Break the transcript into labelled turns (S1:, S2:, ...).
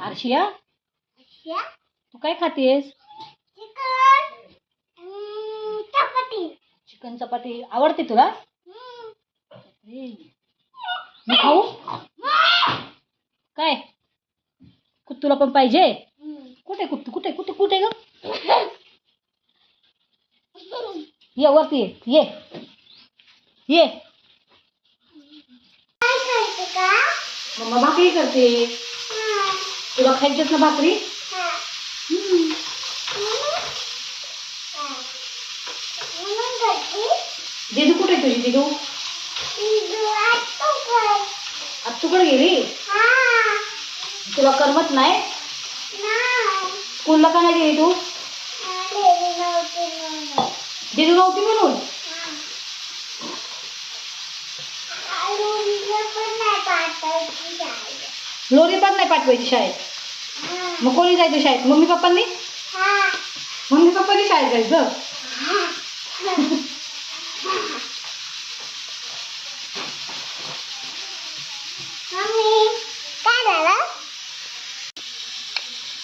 S1: आरशिया, तू काय खातेस? चिकन चपाती आवडते तुला? मी खाऊ काय? कुत्तूला पण पाहिजे? कुठे कुत्तू? कुठे कुठे कुठे ग? ये वरती ये ये. मम्मा भाकरी करते. तुला खायचीच ना भाकरी? दिदू कुठे तुझी? दिदू आत्तूकडे गेली. तुला करमत नाही? स्कूलला का नाही गेली तू? दिदू नव्हती म्हणून? लोरी पण नाही पाठवायची शाळेत? मग कोणी जायचं शाळेत? मम्मी पप्पांनी? मम्मी पप्पांनी शाळेत जायचं?